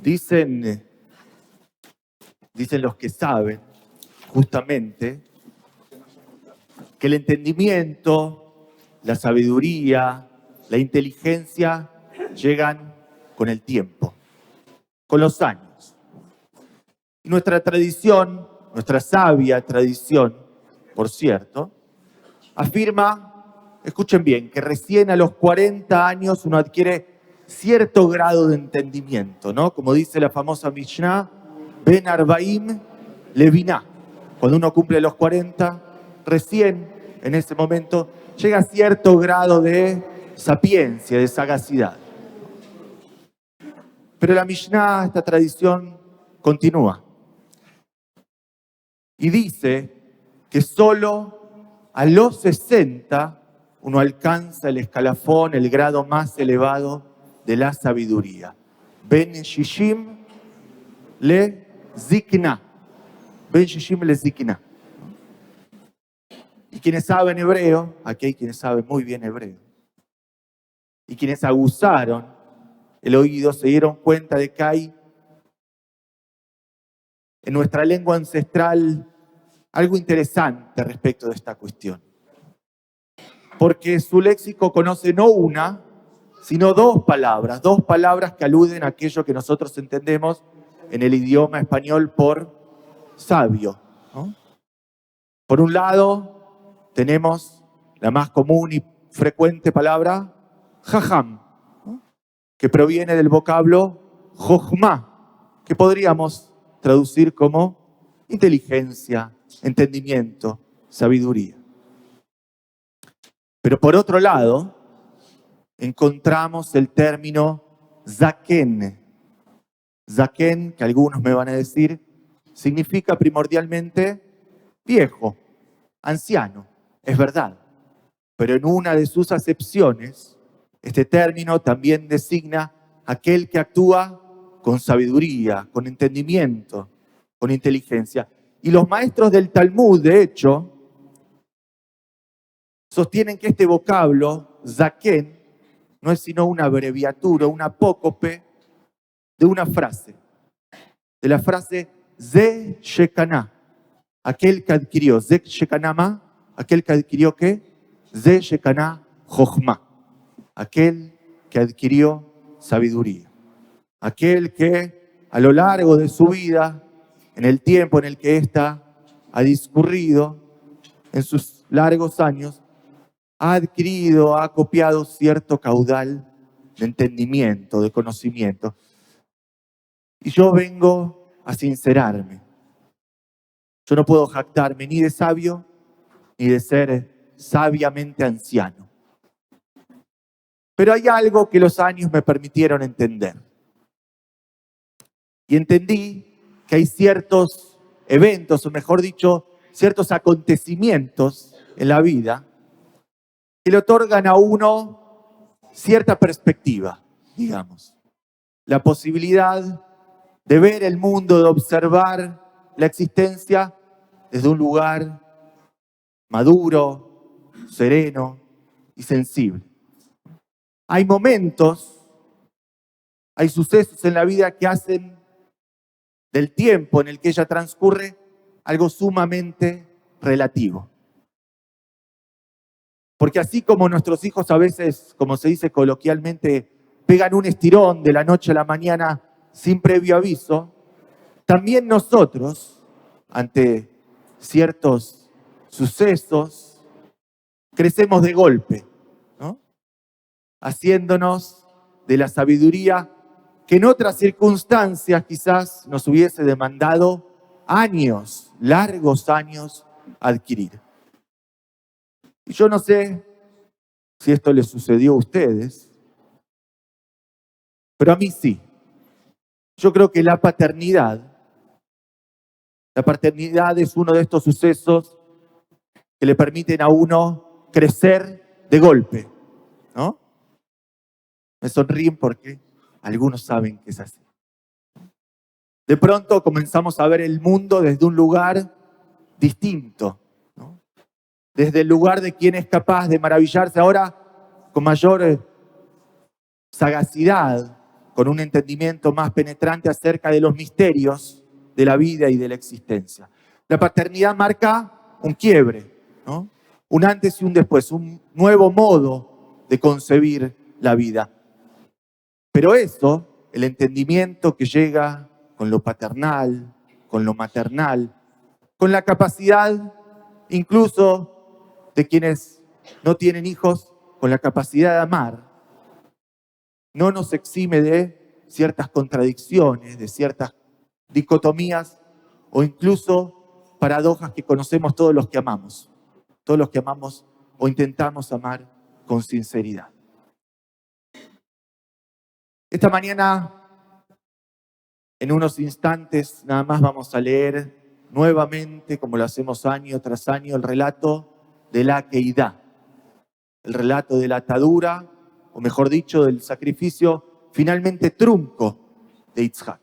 Dicen los que saben, justamente, que el entendimiento, la sabiduría, la inteligencia llegan con el tiempo, con los años. Y nuestra tradición, nuestra sabia tradición, por cierto, afirma, escuchen bien, que recién a los 40 años uno adquiere cierto grado de entendimiento, ¿no? Como dice la famosa Mishnah, Ben Arbaim Leviná. Cuando uno cumple los 40, recién en ese momento llega a cierto grado de sapiencia, de sagacidad. Pero la Mishnah, esta tradición, continúa. Y dice que solo a los 60 uno alcanza el escalafón, el grado más elevado de la sabiduría. Ben Shishim le Zikna. Ben Shishim le Zikna. Y quienes saben hebreo, aquí hay quienes saben muy bien hebreo, y quienes aguzaron el oído se dieron cuenta de que hay en nuestra lengua ancestral algo interesante respecto de esta cuestión. Porque su léxico conoce no una, sino dos palabras que aluden a aquello que nosotros entendemos en el idioma español por sabio, ¿no? Por un lado, tenemos la más común y frecuente palabra, jajam, ¿no? Que proviene del vocablo jochma, que podríamos traducir como inteligencia, entendimiento, sabiduría. Pero por otro lado, encontramos el término zaken. Zaken, que algunos me van a decir, significa primordialmente viejo, anciano. Es verdad. Pero en una de sus acepciones, este término también designa aquel que actúa con sabiduría, con entendimiento, con inteligencia. Y los maestros del Talmud, de hecho, sostienen que este vocablo, zaken, no es sino una abreviatura, un apócope de una frase, de la frase Ze Shekana, aquel que adquirió, Ze Shekanama, aquel que adquirió ¿qué? Ze Shekana Jochma, aquel que adquirió sabiduría, aquel que a lo largo de su vida, en el tiempo en el que ésta ha discurrido, en sus largos años, ha adquirido, ha copiado cierto caudal de entendimiento, de conocimiento. Y yo vengo a sincerarme. Yo no puedo jactarme ni de sabio, ni de ser sabiamente anciano. Pero hay algo que los años me permitieron entender. Y entendí que hay ciertos eventos, o mejor dicho, ciertos acontecimientos en la vida que le otorgan a uno cierta perspectiva, digamos. La posibilidad de ver el mundo, de observar la existencia desde un lugar maduro, sereno y sensible. Hay momentos, hay sucesos en la vida que hacen del tiempo en el que ella transcurre algo sumamente relativo. Porque así como nuestros hijos a veces, como se dice coloquialmente, pegan un estirón de la noche a la mañana sin previo aviso, también nosotros, ante ciertos sucesos, crecemos de golpe, ¿no? Haciéndonos de la sabiduría que en otras circunstancias quizás nos hubiese demandado años, largos años, adquirir. Y yo no sé si esto les sucedió a ustedes, pero a mí sí. Yo creo que la paternidad es uno de estos sucesos que le permiten a uno crecer de golpe, ¿no? Me sonríen porque algunos saben que es así. De pronto comenzamos a ver el mundo desde un lugar distinto, ¿no? Desde el lugar de quien es capaz de maravillarse ahora con mayor sagacidad, con un entendimiento más penetrante acerca de los misterios de la vida y de la existencia. La paternidad marca un quiebre, ¿no? Un antes y un después, un nuevo modo de concebir la vida. Pero eso, el entendimiento que llega con lo paternal, con lo maternal, con la capacidad incluso de quienes no tienen hijos, con la capacidad de amar, no nos exime de ciertas contradicciones, de ciertas dicotomías o incluso paradojas que conocemos todos los que amamos o intentamos amar con sinceridad. Esta mañana, en unos instantes, nada más vamos a leer nuevamente, como lo hacemos año tras año, el relato de la Akeidá, el relato de la atadura, o mejor dicho, del sacrificio finalmente trunco de Yitzhak.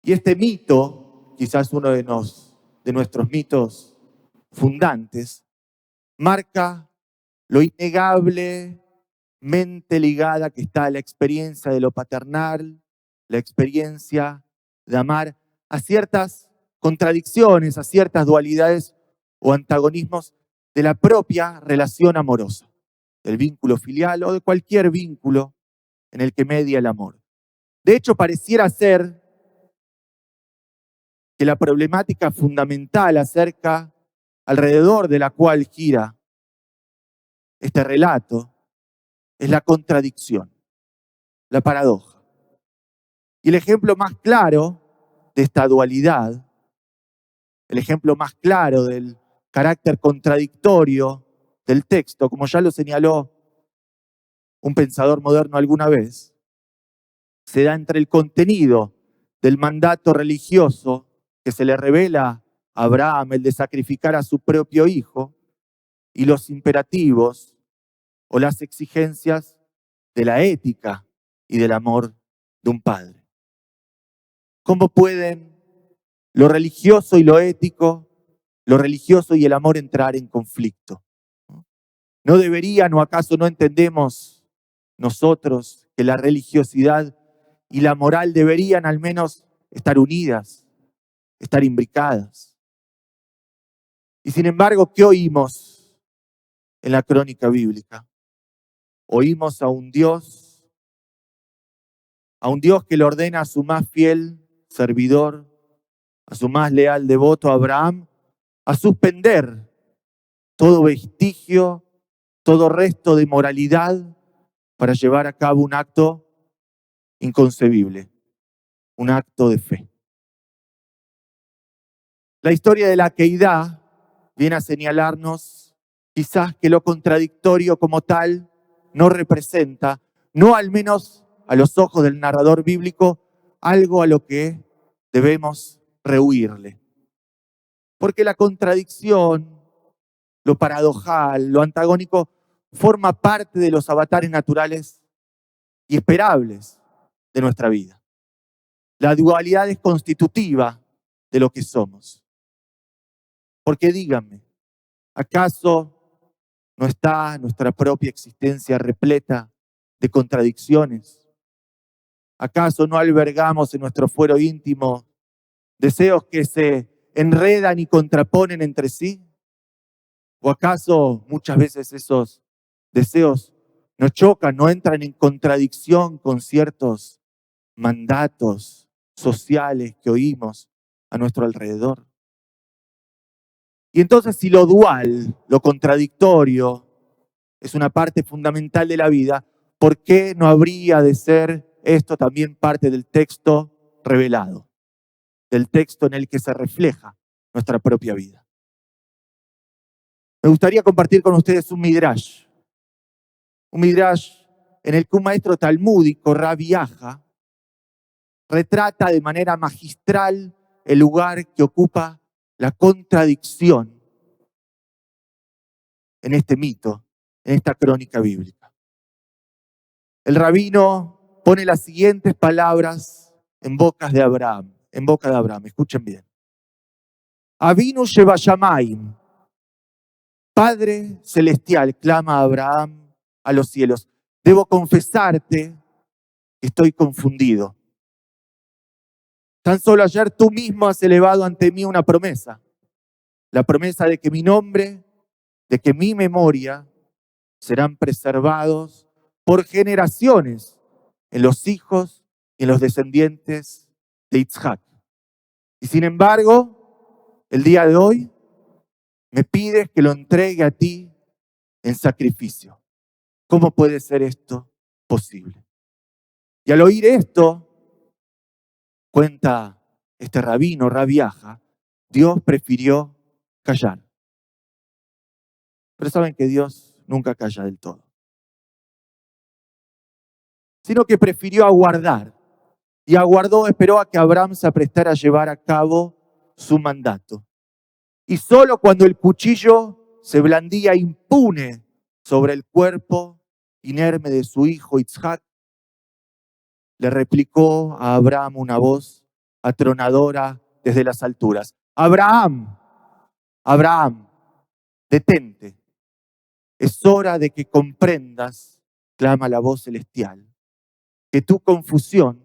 Y este mito, quizás uno de nuestros mitos fundantes, marca lo innegablemente ligada que está la experiencia de lo paternal, la experiencia de amar, a ciertas contradicciones, a ciertas dualidades o antagonismos de la propia relación amorosa, del vínculo filial o de cualquier vínculo en el que media el amor. De hecho, pareciera ser que la problemática fundamental alrededor de la cual gira este relato es la contradicción, la paradoja. Y el ejemplo más claro de esta dualidad, el ejemplo más claro del carácter contradictorio del texto, como ya lo señaló un pensador moderno alguna vez, se da entre el contenido del mandato religioso que se le revela a Abraham, el de sacrificar a su propio hijo, y los imperativos o las exigencias de la ética y del amor de un padre. ¿Cómo pueden lo religioso y lo ético, lo religioso y el amor entrar en conflicto? ¿No deberían o acaso no entendemos nosotros que la religiosidad y la moral deberían al menos estar unidas, estar imbricadas? Y sin embargo, ¿qué oímos en la crónica bíblica? Oímos a un Dios que le ordena a su más fiel servidor, a su más leal devoto Abraham, a suspender todo vestigio, todo resto de moralidad para llevar a cabo un acto inconcebible, un acto de fe. La historia de la Akeidá viene a señalarnos quizás que lo contradictorio como tal no representa, no al menos a los ojos del narrador bíblico, algo a lo que debemos rehuirle. Porque la contradicción, lo paradojal, lo antagónico, forma parte de los avatares naturales y esperables de nuestra vida. La dualidad es constitutiva de lo que somos. Porque díganme, ¿acaso no está nuestra propia existencia repleta de contradicciones? ¿Acaso no albergamos en nuestro fuero íntimo deseos que se enredan y contraponen entre sí? ¿O acaso muchas veces esos deseos nos chocan, no entran en contradicción con ciertos mandatos sociales que oímos a nuestro alrededor? Y entonces, si lo dual, lo contradictorio, es una parte fundamental de la vida, ¿por qué no habría de ser esto también parte del texto revelado, del texto en el que se refleja nuestra propia vida? Me gustaría compartir con ustedes un midrash en el que un maestro talmúdico, Rabbi Aja, retrata de manera magistral el lugar que ocupa la contradicción en este mito, en esta crónica bíblica. El rabino pone las siguientes palabras en boca de Abraham. Escuchen bien. Avinu Shebashamayim, Padre Celestial, clama a Abraham a los cielos. Debo confesarte que estoy confundido. Tan solo ayer tú mismo has elevado ante mí una promesa. La promesa de que mi nombre, de que mi memoria serán preservados por generaciones en los hijos y en los descendientes de Isaac. Y sin embargo, el día de hoy me pides que lo entregue a ti en sacrificio. ¿Cómo puede ser esto posible? Y al oír esto, cuenta este rabino, Rabbi Aha, Dios prefirió callar. Pero saben que Dios nunca calla del todo, sino que prefirió aguardar. Y aguardó, esperó a que Abraham se aprestara a llevar a cabo su mandato. Y solo cuando el cuchillo se blandía impune sobre el cuerpo inerme de su hijo Isaac, le replicó a Abraham una voz atronadora desde las alturas: Abraham, Abraham, detente. Es hora de que comprendas, clama la voz celestial, que tu confusión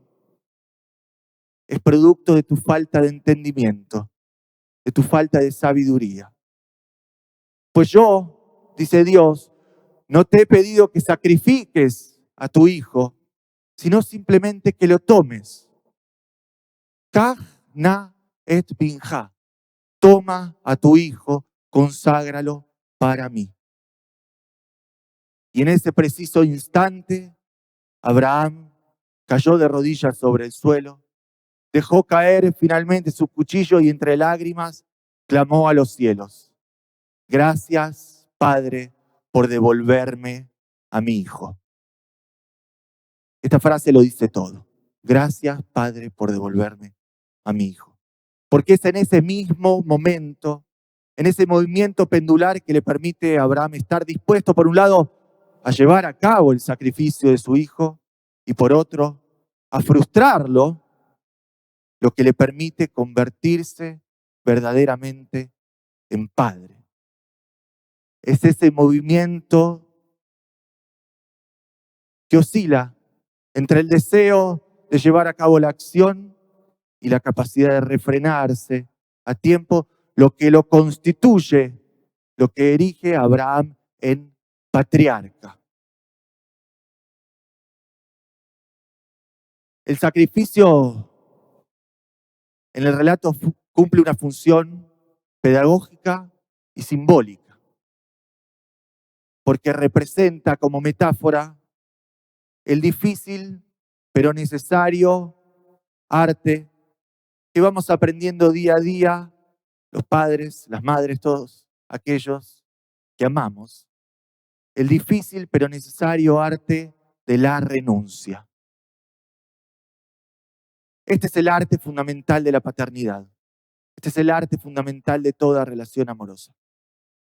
es producto de tu falta de entendimiento, de tu falta de sabiduría. Pues yo, dice Dios, no te he pedido que sacrifiques a tu hijo, sino simplemente que lo tomes. Kaj na et binja. Toma a tu hijo, conságralo para mí. Y en ese preciso instante, Abraham cayó de rodillas sobre el suelo, dejó caer finalmente su cuchillo y entre lágrimas clamó a los cielos: gracias, Padre, por devolverme a mi hijo. Esta frase lo dice todo. Gracias, Padre, por devolverme a mi hijo. Porque es en ese mismo momento, en ese movimiento pendular que le permite a Abraham estar dispuesto, por un lado, a llevar a cabo el sacrificio de su hijo y por otro, a frustrarlo, lo que le permite convertirse verdaderamente en padre. Es ese movimiento que oscila entre el deseo de llevar a cabo la acción y la capacidad de refrenarse a tiempo, lo que lo constituye, lo que erige a Abraham en patriarca. El sacrificio en el relato cumple una función pedagógica y simbólica, porque representa como metáfora el difícil pero necesario arte que vamos aprendiendo día a día, los padres, las madres, todos aquellos que amamos. El difícil pero necesario arte de la renuncia. Este es el arte fundamental de la paternidad. Este es el arte fundamental de toda relación amorosa.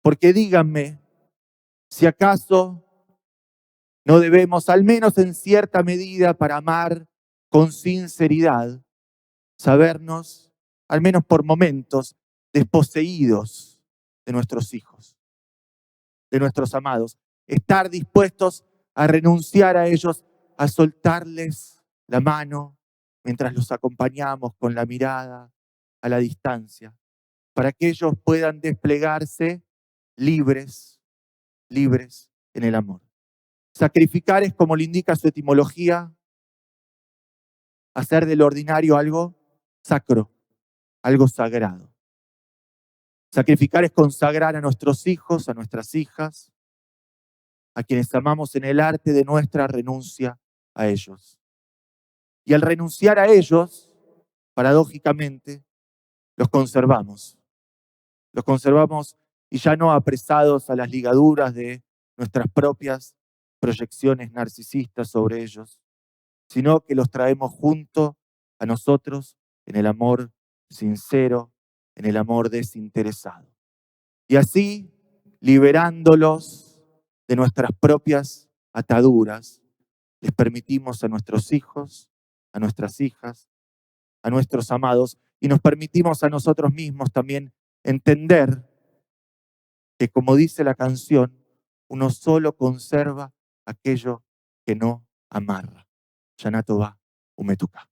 Porque díganme, si acaso no debemos, al menos en cierta medida, para amar con sinceridad, sabernos, al menos por momentos, desposeídos de nuestros hijos, de nuestros amados. Estar dispuestos a renunciar a ellos, a soltarles la mano mientras los acompañamos con la mirada a la distancia, para que ellos puedan desplegarse libres, libres en el amor. Sacrificar es, como le indica su etimología, hacer del ordinario algo sacro, algo sagrado. Sacrificar es consagrar a nuestros hijos, a nuestras hijas, a quienes amamos en el arte de nuestra renuncia a ellos. Y al renunciar a ellos, paradójicamente, los conservamos. Los conservamos y ya no apresados a las ligaduras de nuestras propias proyecciones narcisistas sobre ellos, sino que los traemos junto a nosotros en el amor sincero, en el amor desinteresado. Y así, liberándolos de nuestras propias ataduras, les permitimos a nuestros hijos, a nuestras hijas, a nuestros amados, y nos permitimos a nosotros mismos también entender que, como dice la canción, uno solo conserva aquello que no amarra. Shana Tova, Umetuka.